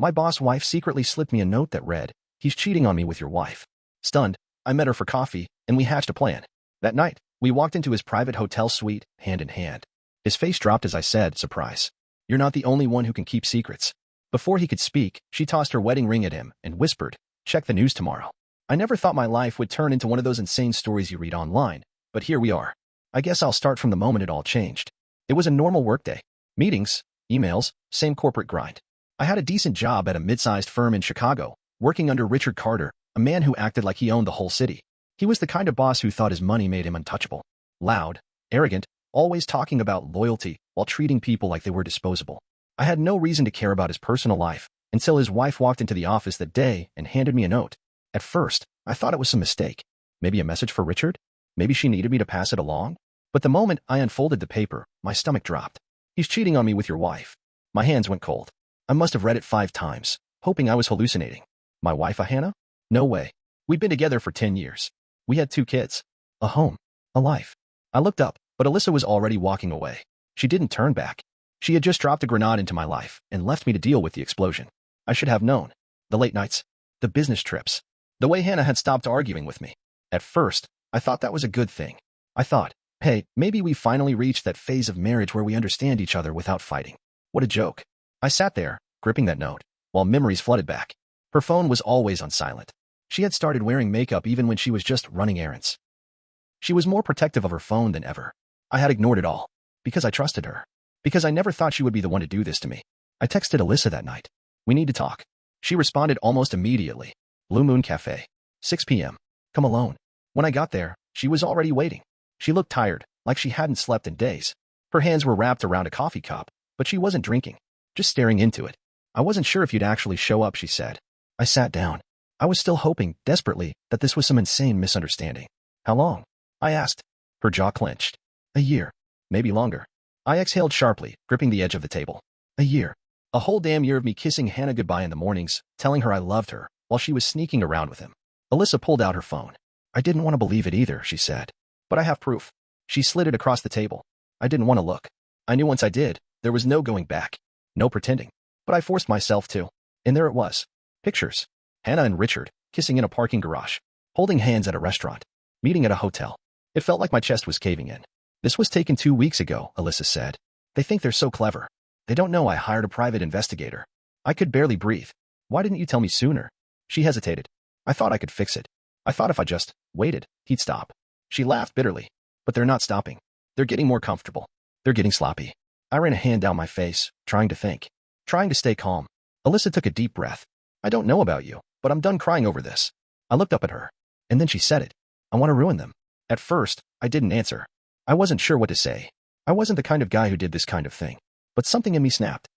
My boss wife secretly slipped me a note that read, "He's cheating on me with your wife." Stunned, I met her for coffee, and we hatched a plan. That night, we walked into his private hotel suite, hand in hand. His face dropped as I said, "Surprise. You're not the only one who can keep secrets." Before he could speak, she tossed her wedding ring at him and whispered, "Check the news tomorrow." I never thought my life would turn into one of those insane stories you read online, but here we are. I guess I'll start from the moment it all changed. It was a normal workday. Meetings, emails, same corporate grind. I had a decent job at a mid-sized firm in Chicago, working under Richard Carter, a man who acted like he owned the whole city. He was the kind of boss who thought his money made him untouchable. Loud, arrogant, always talking about loyalty while treating people like they were disposable. I had no reason to care about his personal life until his wife walked into the office that day and handed me a note. At first, I thought it was some mistake. Maybe a message for Richard? Maybe she needed me to pass it along? But the moment I unfolded the paper, my stomach dropped. "He's cheating on me with your wife." My hands went cold. I must have read it 5 times, hoping I was hallucinating. My wife, Hannah? No way. We'd been together for 10 years. We had 2 kids. A home. A life. I looked up, but Alyssa was already walking away. She didn't turn back. She had just dropped a grenade into my life and left me to deal with the explosion. I should have known. The late nights. The business trips. The way Hannah had stopped arguing with me. At first, I thought that was a good thing. I thought, hey, maybe we finally reached that phase of marriage where we understand each other without fighting. What a joke. I sat there, gripping that note, while memories flooded back. Her phone was always on silent. She had started wearing makeup even when she was just running errands. She was more protective of her phone than ever. I had ignored it all. Because I trusted her. Because I never thought she would be the one to do this to me. I texted Alyssa that night. "We need to talk." She responded almost immediately. "Blue Moon Cafe. 6 p.m. Come alone." When I got there, she was already waiting. She looked tired, like she hadn't slept in days. Her hands were wrapped around a coffee cup, but she wasn't drinking, just staring into it. "I wasn't sure if you'd actually show up," she said. I sat down. I was still hoping, desperately, that this was some insane misunderstanding. "How long?" I asked. Her jaw clenched. "A year. Maybe longer." I exhaled sharply, gripping the edge of the table. A year. A whole damn year of me kissing Hannah goodbye in the mornings, telling her I loved her, while she was sneaking around with him. Alyssa pulled out her phone. "I didn't want to believe it either," she said. "But I have proof." She slid it across the table. I didn't want to look. I knew once I did, there was no going back. No pretending. But I forced myself to. And there it was. Pictures. Hannah and Richard, kissing in a parking garage. Holding hands at a restaurant. Meeting at a hotel. It felt like my chest was caving in. "This was taken 2 weeks ago," Alyssa said. "They think they're so clever. They don't know I hired a private investigator." I could barely breathe. "Why didn't you tell me sooner?" She hesitated. "I thought I could fix it. I thought if I just waited, he'd stop." She laughed bitterly. "But they're not stopping. They're getting more comfortable. They're getting sloppy." I ran a hand down my face, trying to think. Trying to stay calm. Alyssa took a deep breath. "I don't know about you, but I'm done crying over this." I looked up at her. And then she said it. "I want to ruin them." At first, I didn't answer. I wasn't sure what to say. I wasn't the kind of guy who did this kind of thing. But something in me snapped.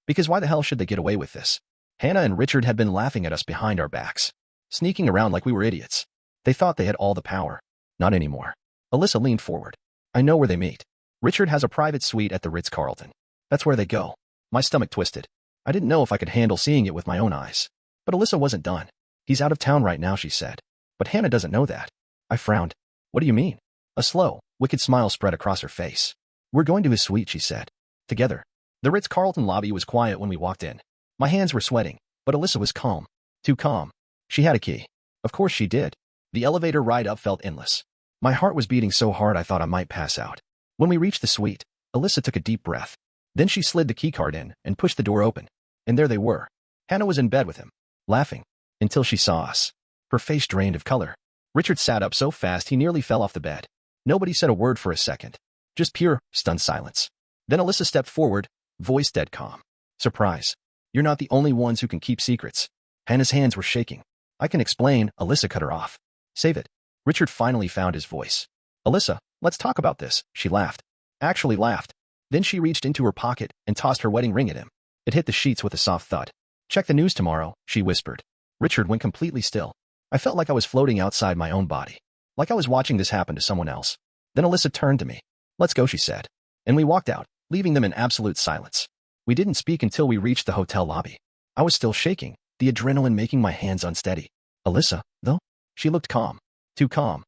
Because why the hell should they get away with this? Hannah and Richard had been laughing at us behind our backs. Sneaking around like we were idiots. They thought they had all the power. Not anymore. Alyssa leaned forward. "I know where they meet. Richard has a private suite at the Ritz-Carlton. That's where they go." My stomach twisted. I didn't know if I could handle seeing it with my own eyes. But Alyssa wasn't done. "He's out of town right now," she said. "But Hannah doesn't know that." I frowned. "What do you mean?" A slow, wicked smile spread across her face. "We're going to his suite," she said. "Together." The Ritz-Carlton lobby was quiet when we walked in. My hands were sweating, but Alyssa was calm. Too calm. She had a key. Of course she did. The elevator ride up felt endless. My heart was beating so hard I thought I might pass out. When we reached the suite, Alyssa took a deep breath. Then she slid the keycard in and pushed the door open. And there they were. Hannah was in bed with him, laughing, until she saw us. Her face drained of color. Richard sat up so fast he nearly fell off the bed. Nobody said a word for a second. Just pure, stunned silence. Then Alyssa stepped forward, voice dead calm. "Surprise. You're not the only ones who can keep secrets." Hannah's hands were shaking. "I can explain," Alyssa cut her off. "Save it." Richard finally found his voice. "Alyssa, let's talk about this," she laughed. Actually laughed. Then she reached into her pocket and tossed her wedding ring at him. It hit the sheets with a soft thud. "Check the news tomorrow," she whispered. Richard went completely still. I felt like I was floating outside my own body. Like I was watching this happen to someone else. Then Alyssa turned to me. "Let's go," she said. And we walked out, leaving them in absolute silence. We didn't speak until we reached the hotel lobby. I was still shaking, the adrenaline making my hands unsteady. Alyssa, though? She looked calm. Too calm.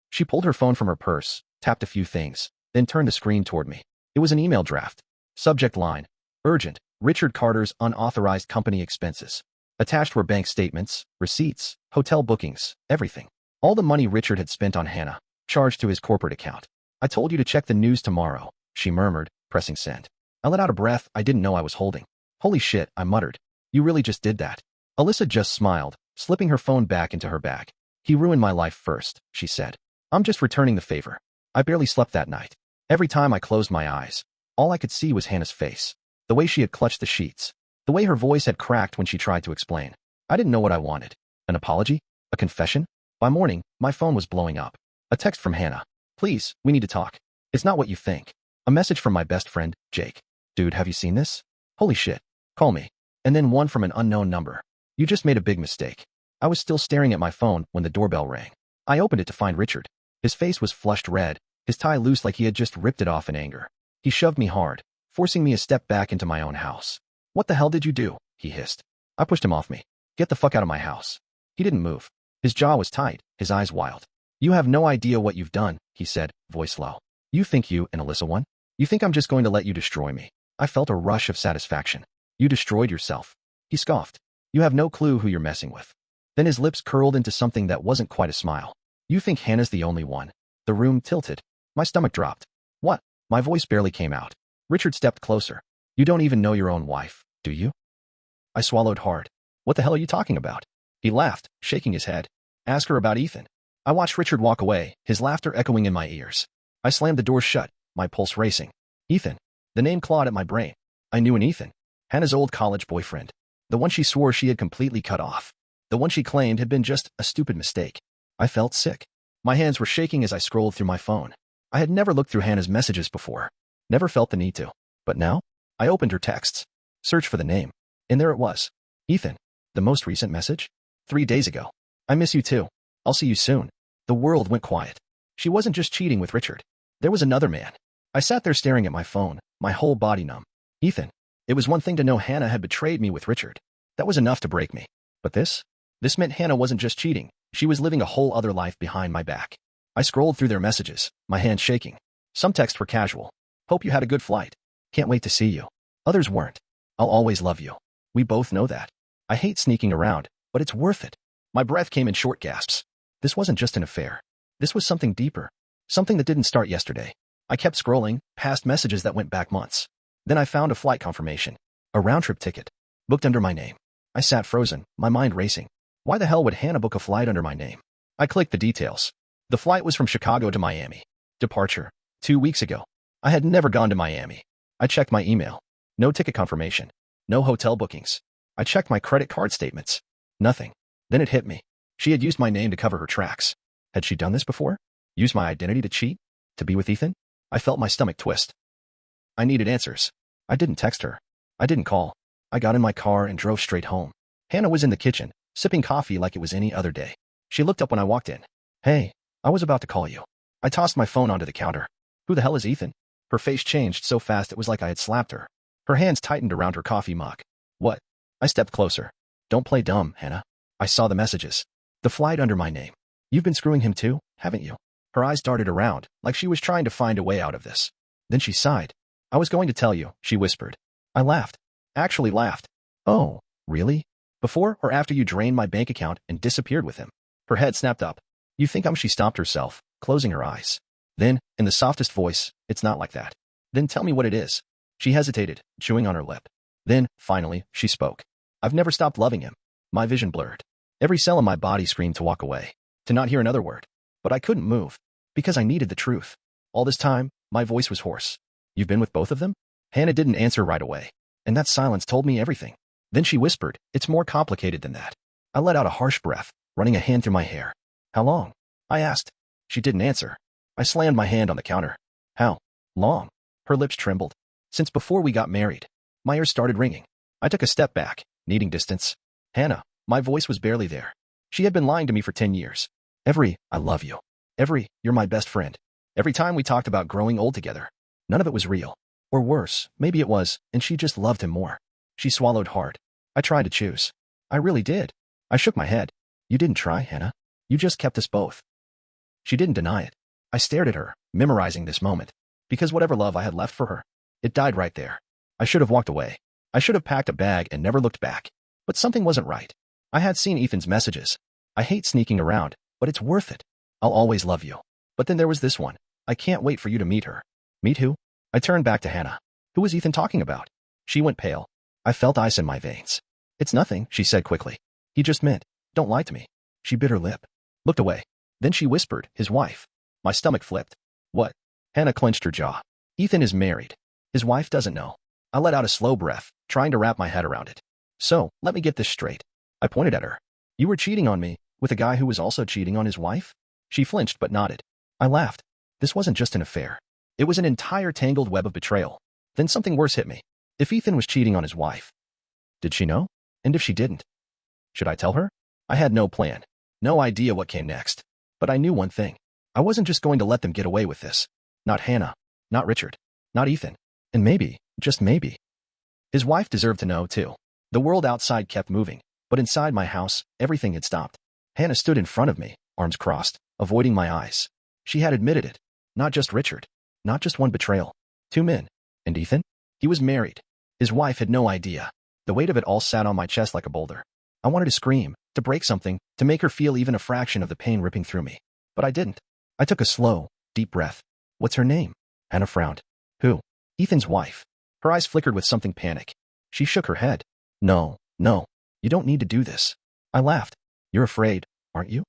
She pulled her phone from her purse, tapped a few things, then turned the screen toward me. It was an email draft. Subject line: urgent. Richard Carter's unauthorized company expenses. Attached were bank statements, receipts, hotel bookings, everything. All the money Richard had spent on Hannah, charged to his corporate account. I told you to check the news tomorrow, she murmured, pressing send. I let out a breath I didn't know I was holding. Holy shit, I muttered. You really just did that. Alyssa just smiled, slipping her phone back into her bag. He ruined my life first, she said. I'm just returning the favor. I barely slept that night. Every time I closed my eyes, all I could see was Hannah's face. The way she had clutched the sheets. The way her voice had cracked when she tried to explain. I didn't know what I wanted. An apology? A confession? By morning, my phone was blowing up. A text from Hannah. Please, we need to talk. It's not what you think. A message from my best friend, Jake. Dude, have you seen this? Holy shit. Call me. And then one from an unknown number. You just made a big mistake. I was still staring at my phone when the doorbell rang. I opened it to find Richard. His face was flushed red, his tie loose like he had just ripped it off in anger. He shoved me hard, forcing me a step back into my own house. What the hell did you do? He hissed. I pushed him off me. Get the fuck out of my house. He didn't move. His jaw was tight, his eyes wild. You have no idea what you've done, he said, voice low. You think you and Alyssa won? You think I'm just going to let you destroy me? I felt a rush of satisfaction. You destroyed yourself. He scoffed. You have no clue who you're messing with. Then his lips curled into something that wasn't quite a smile. You think Hannah's the only one? The room tilted. My stomach dropped. What? My voice barely came out. Richard stepped closer. You don't even know your own wife, do you? I swallowed hard. What the hell are you talking about? He laughed, shaking his head. Ask her about Ethan. I watched Richard walk away, his laughter echoing in my ears. I slammed the door shut, my pulse racing. Ethan. The name clawed at my brain. I knew an Ethan. Hannah's old college boyfriend. The one she swore she had completely cut off. The one she claimed had been just a stupid mistake. I felt sick. My hands were shaking as I scrolled through my phone. I had never looked through Hannah's messages before. Never felt the need to. But now? I opened her texts. Searched for the name. And there it was. Ethan. The most recent message? 3 days ago. I miss you too. I'll see you soon. The world went quiet. She wasn't just cheating with Richard. There was another man. I sat there staring at my phone, my whole body numb. Ethan. It was one thing to know Hannah had betrayed me with Richard. That was enough to break me. But this? This meant Hannah wasn't just cheating. She was living a whole other life behind my back. I scrolled through their messages, my hands shaking. Some texts were casual. Hope you had a good flight. Can't wait to see you. Others weren't. I'll always love you. We both know that. I hate sneaking around, but it's worth it. My breath came in short gasps. This wasn't just an affair. This was something deeper. Something that didn't start yesterday. I kept scrolling, past messages that went back months. Then I found a flight confirmation. A round-trip ticket. Booked under my name. I sat frozen, my mind racing. Why the hell would Hannah book a flight under my name? I clicked the details. The flight was from Chicago to Miami. Departure. 2 weeks ago. I had never gone to Miami. I checked my email. No ticket confirmation. No hotel bookings. I checked my credit card statements. Nothing. Then it hit me. She had used my name to cover her tracks. Had she done this before? Used my identity to cheat? To be with Ethan? I felt my stomach twist. I needed answers. I didn't text her. I didn't call. I got in my car and drove straight home. Hannah was in the kitchen, sipping coffee like it was any other day. She looked up when I walked in. Hey, I was about to call you. I tossed my phone onto the counter. Who the hell is Ethan? Her face changed so fast it was like I had slapped her. Her hands tightened around her coffee mug. What? I stepped closer. Don't play dumb, Hannah. I saw the messages. The flight under my name. You've been screwing him too, haven't you? Her eyes darted around, like she was trying to find a way out of this. Then she sighed. I was going to tell you, she whispered. I laughed. Actually laughed. Oh, really? Before or after you drained my bank account and disappeared with him? Her head snapped up. You think She stopped herself, closing her eyes. Then, in the softest voice, it's not like that. Then tell me what it is. She hesitated, chewing on her lip. Then, finally, she spoke. I've never stopped loving him. My vision blurred. Every cell in my body screamed to walk away, to not hear another word. But I couldn't move, because I needed the truth. All this time, my voice was hoarse. You've been with both of them? Hannah didn't answer right away, and that silence told me everything. Then she whispered, it's more complicated than that. I let out a harsh breath, running a hand through my hair. How long? I asked. She didn't answer. I slammed my hand on the counter. How long? Her lips trembled. Since before we got married. My ears started ringing. I took a step back, needing distance. Hannah, my voice was barely there. She had been lying to me for 10 years. Every, I love you. Every, you're my best friend. Every time we talked about growing old together. None of it was real. Or worse, maybe it was, and she just loved him more. She swallowed hard. I tried to choose. I really did. I shook my head. You didn't try, Hannah. You just kept us both. She didn't deny it. I stared at her, memorizing this moment. Because whatever love I had left for her, it died right there. I should have walked away. I should have packed a bag and never looked back. But something wasn't right. I had seen Ethan's messages. I hate sneaking around, but it's worth it. I'll always love you. But then there was this one. I can't wait for you to meet her. Meet who? I turned back to Hannah. Who was Ethan talking about? She went pale. I felt ice in my veins. It's nothing, she said quickly. He just meant, don't lie to me. She bit her lip. Looked away. Then she whispered, his wife. My stomach flipped. What? Hannah clenched her jaw. Ethan is married. His wife doesn't know. I let out a slow breath, trying to wrap my head around it. So, let me get this straight. I pointed at her. You were cheating on me, with a guy who was also cheating on his wife? She flinched but nodded. I laughed. This wasn't just an affair. It was an entire tangled web of betrayal. Then something worse hit me. If Ethan was cheating on his wife, did she know? And if she didn't? Should I tell her? I had no plan. No idea what came next. But I knew one thing. I wasn't just going to let them get away with this. Not Hannah. Not Richard. Not Ethan. And maybe, just maybe, his wife deserved to know too. The world outside kept moving, but inside my house, everything had stopped. Hannah stood in front of me, arms crossed, avoiding my eyes. She had admitted it. Not just Richard. Not just one betrayal. 2 men. And Ethan? He was married. His wife had no idea. The weight of it all sat on my chest like a boulder. I wanted to scream, to break something, to make her feel even a fraction of the pain ripping through me. But I didn't. I took a slow, deep breath. What's her name? Hannah frowned. Who? Ethan's wife. Her eyes flickered with something panic. She shook her head. No, you don't need to do this. I laughed. You're afraid, aren't you?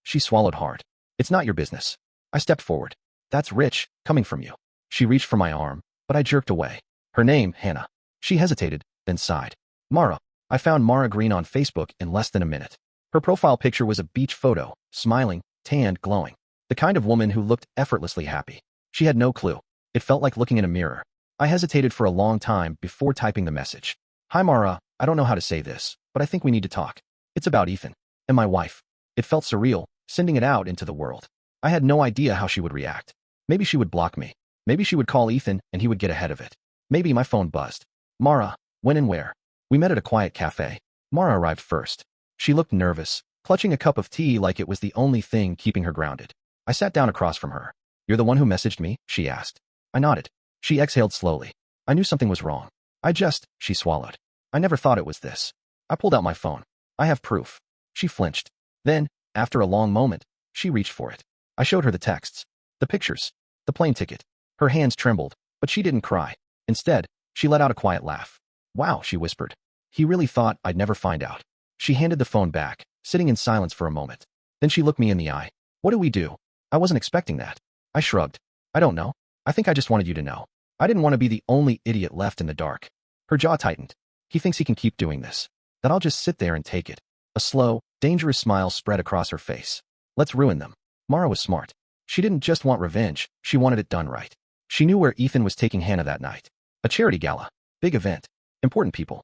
She swallowed hard. It's not your business. I stepped forward. That's rich, coming from you. She reached for my arm, but I jerked away. Her name, Hannah. She hesitated, then sighed. Mara. I found Mara Green on Facebook in less than a minute. Her profile picture was a beach photo, smiling, tanned, glowing. The kind of woman who looked effortlessly happy. She had no clue. It felt like looking in a mirror. I hesitated for a long time before typing the message. Hi Mara, I don't know how to say this, but I think we need to talk. It's about Ethan. And my wife. It felt surreal, sending it out into the world. I had no idea how she would react. Maybe she would block me. Maybe she would call Ethan and he would get ahead of it. Maybe my phone buzzed. Mara, when and where? We met at a quiet cafe. Mara arrived first. She looked nervous, clutching a cup of tea like it was the only thing keeping her grounded. I sat down across from her. You're the one who messaged me? She asked. I nodded. She exhaled slowly. I knew something was wrong. She swallowed. I never thought it was this. I pulled out my phone. I have proof. She flinched. Then, after a long moment, she reached for it. I showed her the texts, the pictures, the plane ticket. Her hands trembled, but she didn't cry. Instead, she let out a quiet laugh. Wow, she whispered. He really thought I'd never find out. She handed the phone back, sitting in silence for a moment. Then she looked me in the eye. What do we do? I wasn't expecting that. I shrugged. I don't know. I think I just wanted you to know. I didn't want to be the only idiot left in the dark. Her jaw tightened. He thinks he can keep doing this. That I'll just sit there and take it. A slow, dangerous smile spread across her face. Let's ruin them. Mara was smart. She didn't just want revenge, she wanted it done right. She knew where Ethan was taking Hannah that night. A charity gala. Big event. Important people.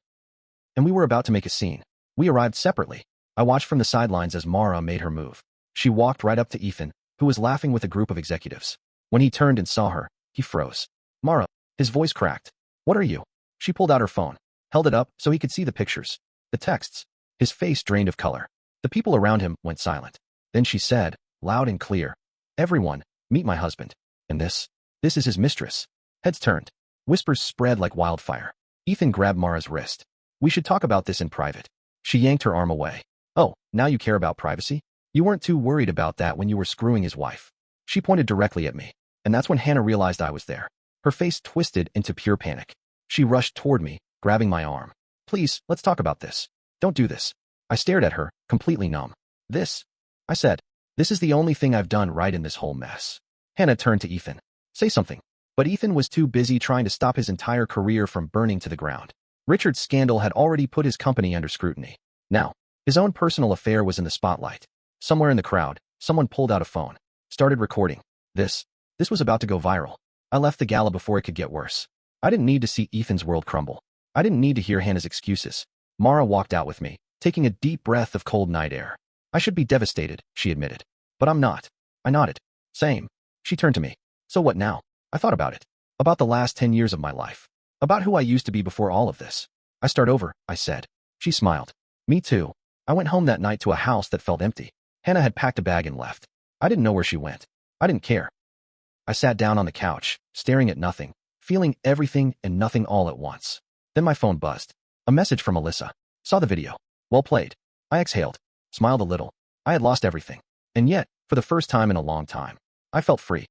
And we were about to make a scene. We arrived separately. I watched from the sidelines as Mara made her move. She walked right up to Ethan, who was laughing with a group of executives. When he turned and saw her, he froze. Mara. His voice cracked. What are you? She pulled out her phone, held it up so he could see the pictures, the texts. His face drained of color. The people around him went silent. Then she said, loud and clear, everyone, meet my husband. And this is his mistress. Heads turned. Whispers spread like wildfire. Ethan grabbed Mara's wrist. We should talk about this in private. She yanked her arm away. Oh, now you care about privacy? You weren't too worried about that when you were screwing his wife. She pointed directly at me. And that's when Hannah realized I was there. Her face twisted into pure panic. She rushed toward me, grabbing my arm. Please, let's talk about this. Don't do this. I stared at her, completely numb. I said, this is the only thing I've done right in this whole mess. Hannah turned to Ethan. Say something. But Ethan was too busy trying to stop his entire career from burning to the ground. Richard's scandal had already put his company under scrutiny. Now, his own personal affair was in the spotlight. Somewhere in the crowd, someone pulled out a phone, started recording. This was about to go viral. I left the gala before it could get worse. I didn't need to see Ethan's world crumble. I didn't need to hear Hannah's excuses. Mara walked out with me, taking a deep breath of cold night air. I should be devastated, she admitted. But I'm not. I nodded. Same. She turned to me. So what now? I thought about it. About the last 10 years of my life. About who I used to be before all of this. I start over, I said. She smiled. Me too. I went home that night to a house that felt empty. Hannah had packed a bag and left. I didn't know where she went. I didn't care. I sat down on the couch, staring at nothing, feeling everything and nothing all at once. Then my phone buzzed. A message from Alyssa. Saw the video. Well played. I exhaled, smiled a little. I had lost everything. And yet, for the first time in a long time, I felt free.